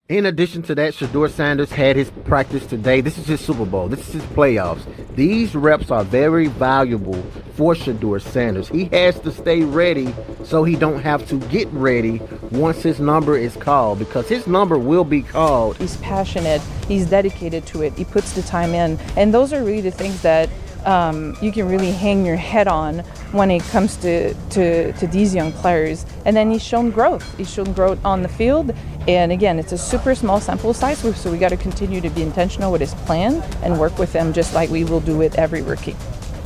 In addition to that, Shedeur Sanders had his practice today. This is his Super Bowl. This is his playoffs. These reps are very valuable for Shedeur Sanders. He has to stay ready so he don't have to get ready once his number is called, because his number will be called. He's passionate. He's dedicated to it. He puts the time in. And those are really the things that you can really hang your head on when it comes to these young players. And then he's shown growth. He's shown growth on the field. And again, it's a super small sample size, so we got to continue to be intentional with his plan and work with him just like we will do with every rookie.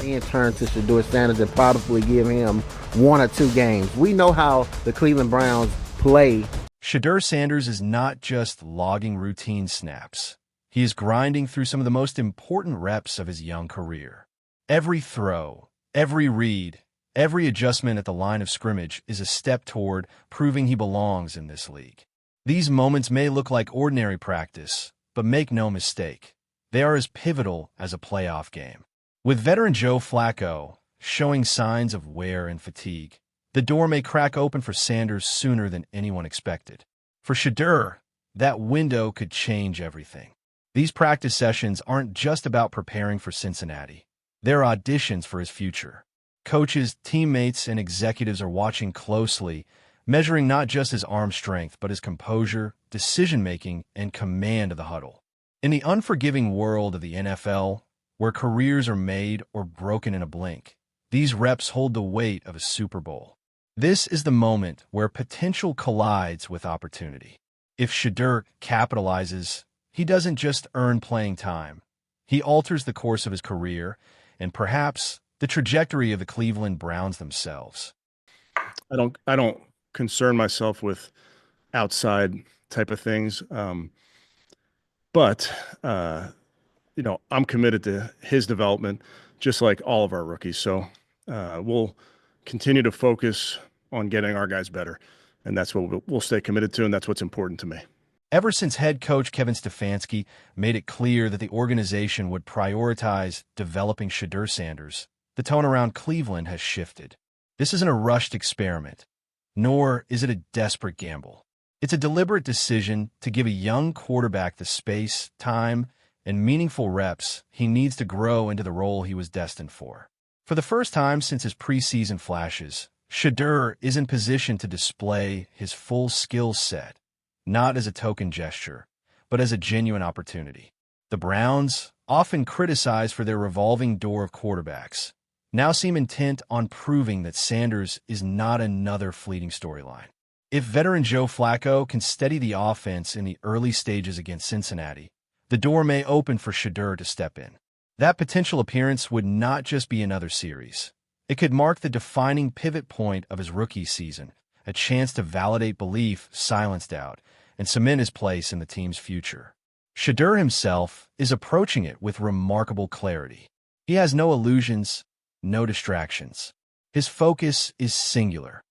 In turn to Shedeur Sanders and probably give him 1 or 2 games. We know how the Cleveland Browns play. Shedeur Sanders is not just logging routine snaps. He is grinding through some of the most important reps of his young career. Every throw, every read, every adjustment at the line of scrimmage is a step toward proving he belongs in this league. These moments may look like ordinary practice, but make no mistake, they are as pivotal as a playoff game. With veteran Joe Flacco showing signs of wear and fatigue, the door may crack open for Sanders sooner than anyone expected. For Shedeur, that window could change everything. These practice sessions aren't just about preparing for Cincinnati. They're auditions for his future. Coaches, teammates, and executives are watching closely, measuring not just his arm strength, but his composure, decision-making, and command of the huddle. In the unforgiving world of the NFL, where careers are made or broken in a blink, these reps hold the weight of a Super Bowl. This is the moment where potential collides with opportunity. If Shedeur capitalizes, he doesn't just earn playing time. He alters the course of his career and perhaps the trajectory of the Cleveland Browns themselves. I don't concern myself with outside type of things. But I'm committed to his development, just like all of our rookies. So we'll continue to focus on getting our guys better. And that's what we'll stay committed to. And that's what's important to me. Ever since head coach Kevin Stefanski made it clear that the organization would prioritize developing Shedeur Sanders, the tone around Cleveland has shifted. This isn't a rushed experiment, nor is it a desperate gamble. It's a deliberate decision to give a young quarterback the space, time, and meaningful reps he needs to grow into the role he was destined for. For the first time since his preseason flashes, Shedeur is in position to display his full skill set, not as a token gesture, but as a genuine opportunity. The Browns, often criticized for their revolving door of quarterbacks, now seem intent on proving that Sanders is not another fleeting storyline. If veteran Joe Flacco can steady the offense in the early stages against Cincinnati, the door may open for Shedeur to step in. That potential appearance would not just be another series. It could mark the defining pivot point of his rookie season, a chance to validate belief silenced doubt, and cement his place in the team's future. Shedeur himself is approaching it with remarkable clarity. He has no illusions, no distractions. His focus is singular.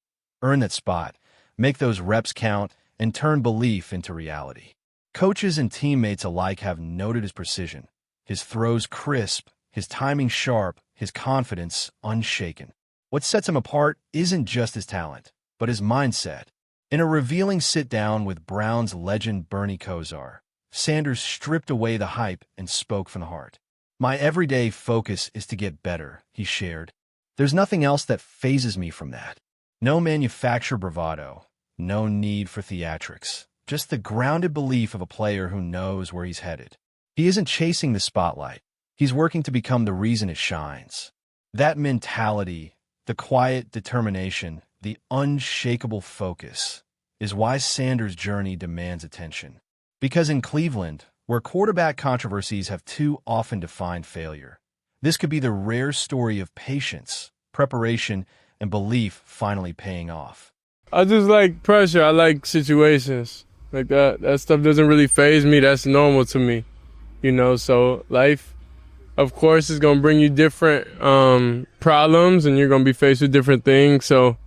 Earn that spot, make those reps count, and turn belief into reality. Coaches and teammates alike have noted his precision, his throws crisp, his timing sharp, his confidence unshaken. What sets him apart isn't just his talent, but his mindset. In a revealing sit-down with Browns legend Bernie Kosar, Sanders stripped away the hype and spoke from the heart. "My everyday focus is to get better," he shared. "There's nothing else that phases me from that. No manufactured bravado, no need for theatrics, just the grounded belief of a player who knows where he's headed. He isn't chasing the spotlight. He's working to become the reason it shines." That mentality, the quiet determination, the unshakable focus, is why Sanders' journey demands attention. Because in Cleveland, where quarterback controversies have too often defined failure, this could be the rare story of patience, preparation, and belief finally paying off. I just like pressure. I like situations like that. That stuff doesn't really faze me. That's normal to me, so life, of course, is going to bring you different problems, and you're going to be faced with different things. So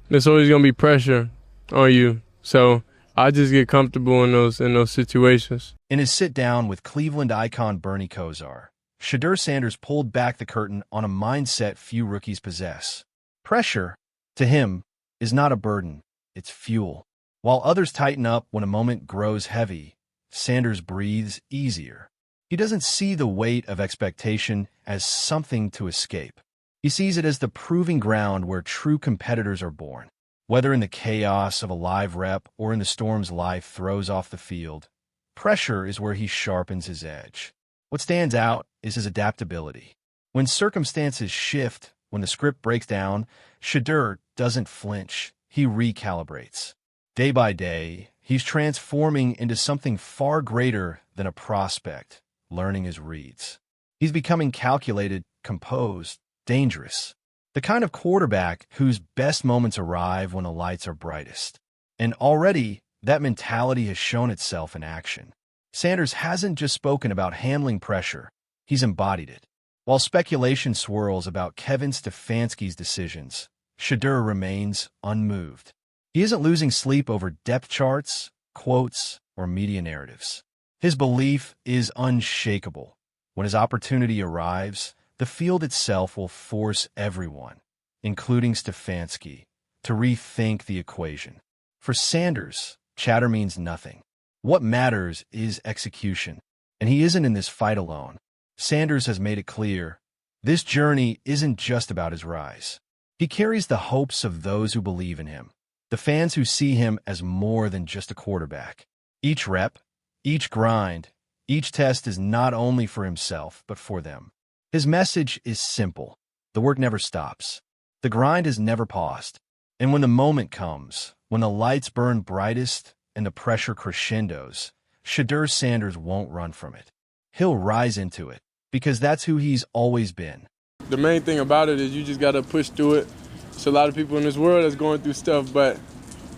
there's always going to be pressure on you. So I just get comfortable in those situations. In his sit-down with Cleveland icon Bernie Kosar, Shedeur Sanders pulled back the curtain on a mindset few rookies possess. Pressure, to him, is not a burden, it's fuel. While others tighten up when a moment grows heavy, Sanders breathes easier. He doesn't see the weight of expectation as something to escape. He sees it as the proving ground where true competitors are born. Whether in the chaos of a live rep or in the storms life throws off the field, pressure is where he sharpens his edge. What stands out is his adaptability. When circumstances shift, when the script breaks down, Shedeur doesn't flinch. He recalibrates. Day by day, he's transforming into something far greater than a prospect, learning his reads. He's becoming calculated, composed, dangerous. The kind of quarterback whose best moments arrive when the lights are brightest. And already, that mentality has shown itself in action. Sanders hasn't just spoken about handling pressure, he's embodied it. While speculation swirls about Kevin Stefanski's decisions, Shedeur remains unmoved. He isn't losing sleep over depth charts, quotes, or media narratives. His belief is unshakable. When his opportunity arrives, the field itself will force everyone, including Stefanski, to rethink the equation. For Sanders, chatter means nothing. What matters is execution, and he isn't in this fight alone. Sanders has made it clear, this journey isn't just about his rise. He carries the hopes of those who believe in him, the fans who see him as more than just a quarterback. Each rep, each grind, each test is not only for himself, but for them. His message is simple. The work never stops. The grind has never paused. And when the moment comes, when the lights burn brightest and the pressure crescendos, Shedeur Sanders won't run from it. He'll rise into it, because that's who he's always been. The main thing about it is you just got to push through it. There's a lot of people in this world that's going through stuff, but,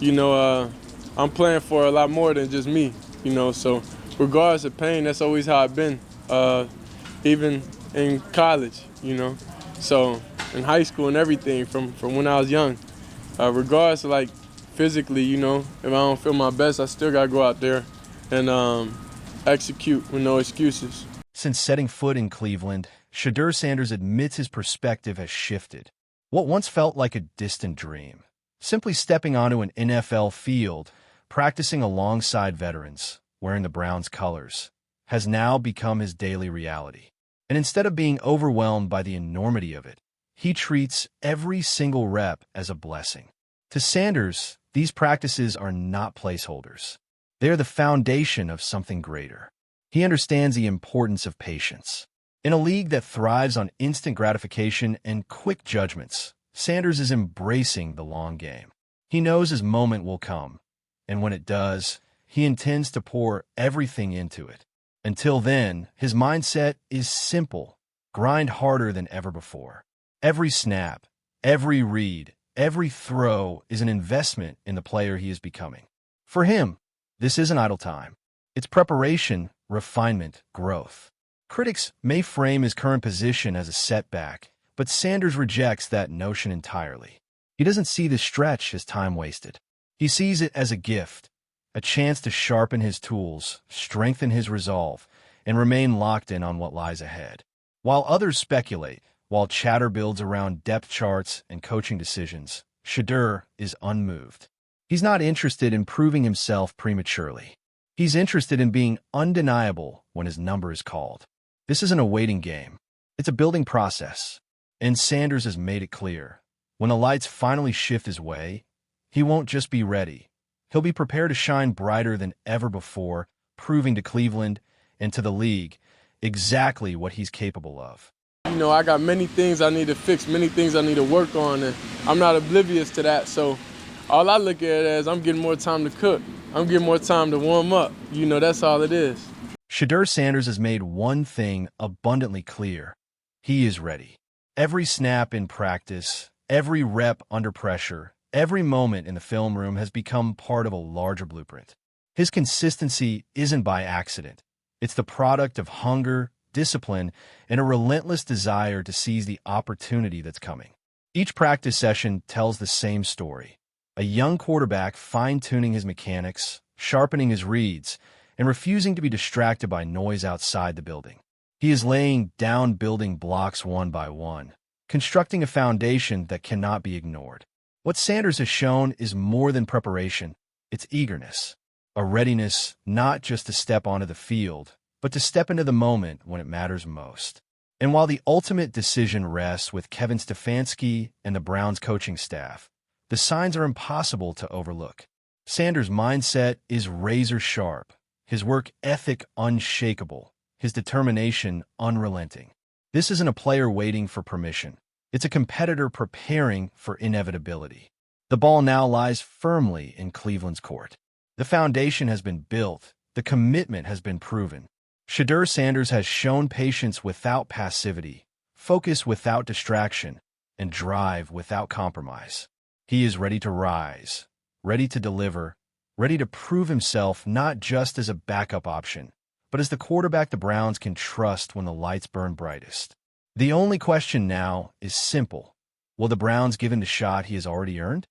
I'm playing for a lot more than just me, so regardless of pain, that's always how I've been, even in college, so in high school and everything from when I was young. Regardless of, physically, if I don't feel my best, I still got to go out there and execute with no excuses. Since setting foot in Cleveland, Shedeur Sanders admits his perspective has shifted. What once felt like a distant dream, simply stepping onto an NFL field, practicing alongside veterans, wearing the Browns' colors, has now become his daily reality. And instead of being overwhelmed by the enormity of it, he treats every single rep as a blessing. To Sanders, these practices are not placeholders. They are the foundation of something greater. He understands the importance of patience. In a league that thrives on instant gratification and quick judgments, Sanders is embracing the long game. He knows his moment will come, and when it does, he intends to pour everything into it. Until then, his mindset is simple: grind harder than ever before. Every snap, every read, every throw is an investment in the player he is becoming. For him, this isn't idle time. It's preparation, refinement, growth. Critics may frame his current position as a setback, but Sanders rejects that notion entirely. He doesn't see the stretch as time wasted. He sees it as a gift, a chance to sharpen his tools, strengthen his resolve, and remain locked in on what lies ahead. While others speculate, while chatter builds around depth charts and coaching decisions, Shedeur is unmoved. He's not interested in proving himself prematurely. He's interested in being undeniable when his number is called. This isn't a waiting game. It's a building process. And Sanders has made it clear. When the lights finally shift his way, he won't just be ready. He'll be prepared to shine brighter than ever before, proving to Cleveland and to the league exactly what he's capable of. I got many things I need to fix, many things I need to work on, and I'm not oblivious to that. So all I look at it as I'm getting more time to cook. I'm getting more time to warm up. That's all it is. Shedeur Sanders has made one thing abundantly clear. He is ready. Every snap in practice, every rep under pressure, every moment in the film room has become part of a larger blueprint. His consistency isn't by accident. It's the product of hunger, discipline, and a relentless desire to seize the opportunity that's coming. Each practice session tells the same story. A young quarterback fine-tuning his mechanics, sharpening his reads, and refusing to be distracted by noise outside the building. He is laying down building blocks one by one, constructing a foundation that cannot be ignored. What Sanders has shown is more than preparation. It's eagerness, a readiness not just to step onto the field, but to step into the moment when it matters most. And while the ultimate decision rests with Kevin Stefanski and the Browns coaching staff, the signs are impossible to overlook. Sanders' mindset is razor sharp, his work ethic unshakable, his determination unrelenting. This isn't a player waiting for permission. It's a competitor preparing for inevitability. The ball now lies firmly in Cleveland's court. The foundation has been built. The commitment has been proven. Shedeur Sanders has shown patience without passivity, focus without distraction, and drive without compromise. He is ready to rise, ready to deliver, ready to prove himself not just as a backup option, but as the quarterback the Browns can trust when the lights burn brightest. The only question now is simple. Will the Browns give him the shot he has already earned?